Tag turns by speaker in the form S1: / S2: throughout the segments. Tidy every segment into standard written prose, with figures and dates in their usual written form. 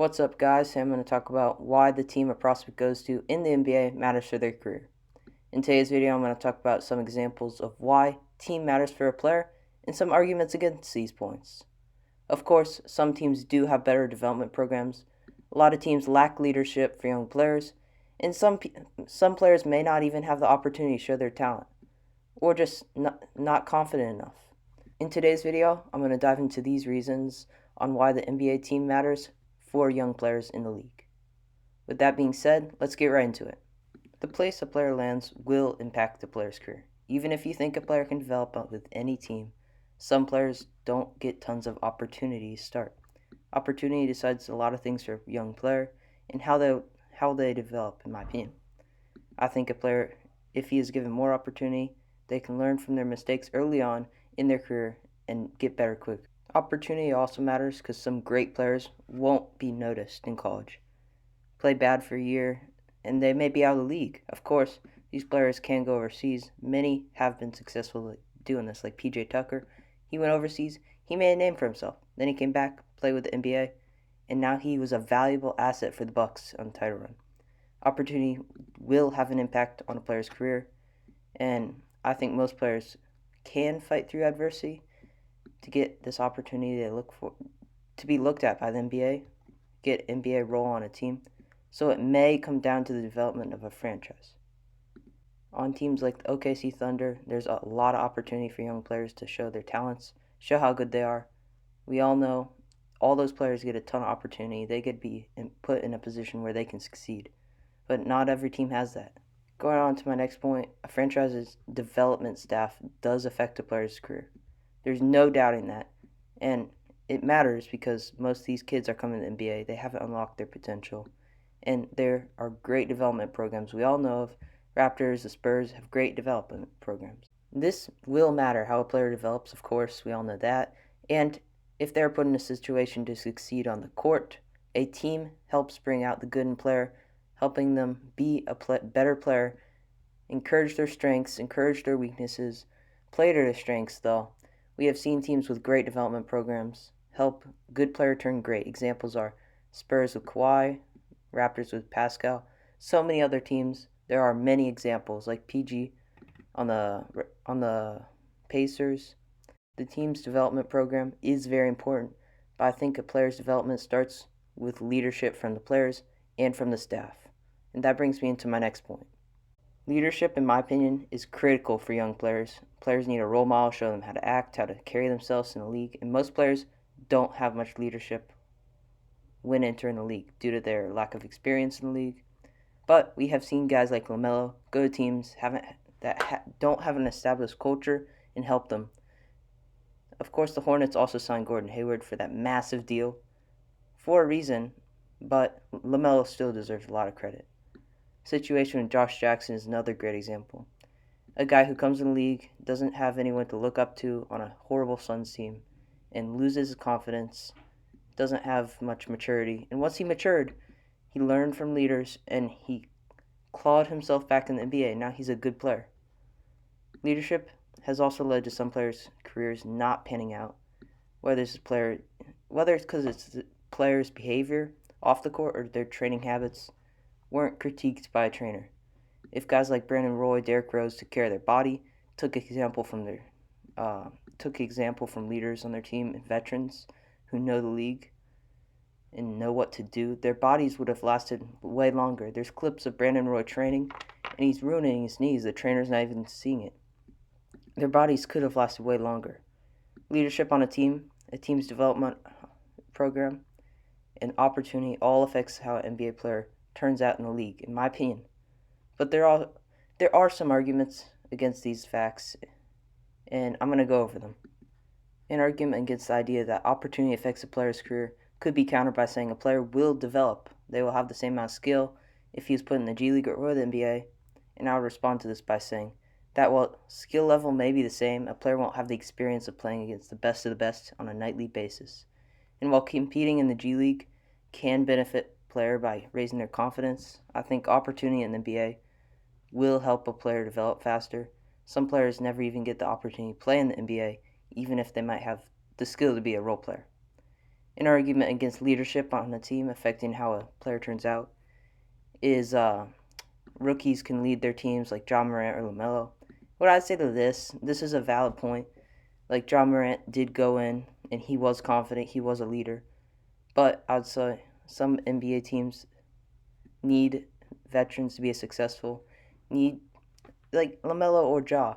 S1: What's up, guys? I'm going to talk about why the team a prospect goes to in the NBA matters for their career. In today's video, I'm going to talk about some examples of why team matters for a player and some arguments against these points. Of course, some teams do have better development programs. A lot of teams lack leadership for young players, and some players may not even have the opportunity to show their talent, or just not confident enough. In today's video, I'm going to dive into these reasons on why the NBA team matters for young players in the league. With that being said, let's get right into it. The place a player lands will impact the player's career. Even if you think a player can develop with any team, some players don't get tons of opportunity to start. Opportunity decides a lot of things for a young player and how they develop, in my opinion. I think a player, if he is given more opportunity, they can learn from their mistakes early on in their career and get better quick. Opportunity also matters because some great players won't be noticed in college. Play bad for a year, and they may be out of the league. Of course, these players can go overseas. Many have been successful doing this, like PJ Tucker. He went overseas, he made a name for himself. Then he came back, played with the NBA, and now he was a valuable asset for the Bucks on the title run. Opportunity will have an impact on a player's career, and I think most players can fight through adversity to get this opportunity to be looked at by the NBA, get NBA role on a team. So it may come down to the development of a franchise. On teams like the OKC Thunder, there's a lot of opportunity for young players to show their talents, show how good they are. We all know all those players get a ton of opportunity. They get put in a position where they can succeed. But not every team has that. Going on to my next point, a franchise's development staff does affect a player's career. There's no doubting that. And it matters because most of these kids are coming to the NBA. They haven't unlocked their potential. And there are great development programs. We all know of Raptors, the Spurs have great development programs. This will matter how a player develops, of course. We all know that. And if they're put in a situation to succeed on the court, a team helps bring out the good in player, helping them be a better player, encourage their strengths, encourage their weaknesses, play to their strengths, though. We have seen teams with great development programs help good player turn great. Examples are Spurs with Kawhi, Raptors with Pascal, so many other teams. There are many examples like PG on the Pacers. The team's development program is very important, but I think a player's development starts with leadership from the players and from the staff. And that brings me into my next point. Leadership, in my opinion, is critical for young players. Players need a role model, show them how to act, how to carry themselves in the league, and most players don't have much leadership when entering the league due to their lack of experience in the league. But we have seen guys like LaMelo go to teams don't have an established culture and help them. Of course, the Hornets also signed Gordon Hayward for that massive deal for a reason, but LaMelo still deserves a lot of credit. Situation with Josh Jackson is another great example. A guy who comes in the league, doesn't have anyone to look up to on a horrible Suns team, and loses his confidence, doesn't have much maturity. And once he matured, he learned from leaders and he clawed himself back in the NBA. Now he's a good player. Leadership has also led to some players' careers not panning out, whether it's because it's the player's behavior off the court or their training habits weren't critiqued by a trainer. If guys like Brandon Roy, Derrick Rose took care of their body, took example from leaders on their team and veterans who know the league and know what to do, their bodies would have lasted way longer. There's clips of Brandon Roy training, and he's ruining his knees. The trainer's not even seeing it. Their bodies could have lasted way longer. Leadership on a team's development program, and opportunity all affects how an NBA player turns out in the league, in my opinion. But there are some arguments against these facts, and I'm going to go over them. An argument against the idea that opportunity affects a player's career could be countered by saying a player will develop. They will have the same amount of skill if he is put in the G League or the NBA, and I would respond to this by saying that while skill level may be the same, a player won't have the experience of playing against the best of the best on a nightly basis. And while competing in the G League can benefit a player by raising their confidence, I think opportunity in the NBA will help a player develop faster. Some players never even get the opportunity to play in the NBA, even if they might have the skill to be a role player. An argument against leadership on a team affecting how a player turns out is rookies can lead their teams like John Morant or LaMelo. What I'd say to this is a valid point. Like John Morant did go in and he was confident, he was a leader. But I'd say some NBA teams need veterans to be successful. Need like LaMelo or Ja.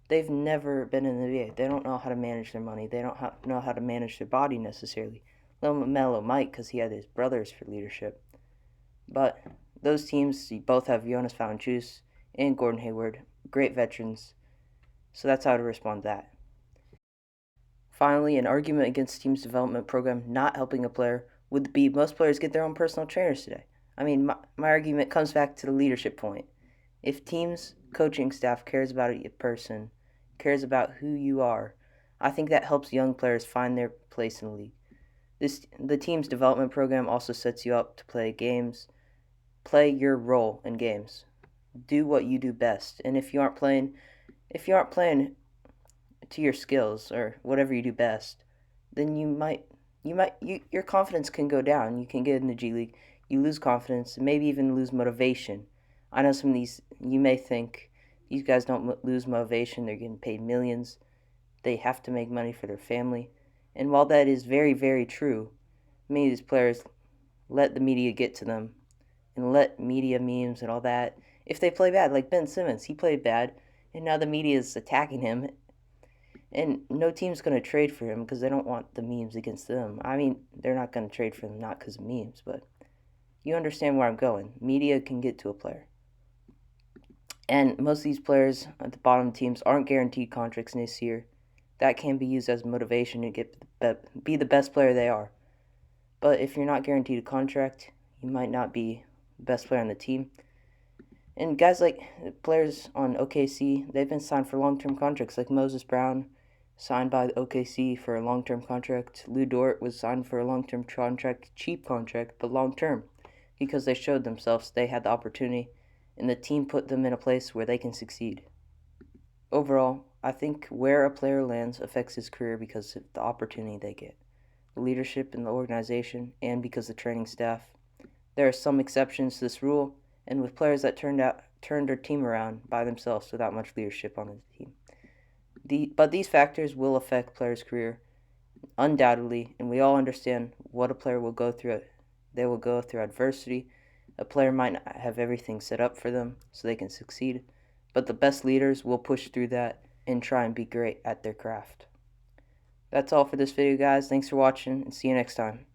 S1: They've never been in the NBA. They don't know how to manage their money. They don't know how to manage their body necessarily. LaMelo might because he had his brothers for leadership. But those teams, you both have Jonas Valanciunas and Gordon Hayward, great veterans. So that's how to respond to that. Finally, an argument against team's development program not helping a player would be most players get their own personal trainers today. I mean, my argument comes back to the leadership point. If teams, coaching staff cares about a person, cares about who you are, I think that helps young players find their place in the league. The team's development program also sets you up to play games, play your role in games. Do what you do best. And if you aren't playing to your skills or whatever you do best, then your confidence can go down. You can get in the G League, you lose confidence, and maybe even lose motivation. I know some of these you may think these guys don't lose motivation. They're getting paid millions. They have to make money for their family. And while that is very, very true, many of these players let the media get to them and let media memes and all that. If they play bad, like Ben Simmons, he played bad, and now the media is attacking him, and no team's going to trade for him because they don't want the memes against them. I mean, they're not going to trade for him not because of memes, but you understand where I'm going. Media can get to a player. And most of these players at the bottom teams aren't guaranteed contracts this year. That can be used as motivation to be the best player they are. But if you're not guaranteed a contract, you might not be the best player on the team. And guys like players on OKC, they've been signed for long-term contracts, like Moses Brown, signed by OKC for a long-term contract. Lou Dort was signed for a long-term contract, cheap contract, but long-term, because they showed themselves they had the opportunity, and the team put them in a place where they can succeed. Overall, I think where a player lands affects his career because of the opportunity they get, the leadership in the organization, and because of the training staff. There are some exceptions to this rule, and with players that turned their team around by themselves without much leadership on the team. But these factors will affect players' career undoubtedly, and we all understand what a player will go through. They will go through adversity. A player might not have everything set up for them so they can succeed, but the best leaders will push through that and try and be great at their craft. That's all for this video, guys. Thanks for watching, and see you next time.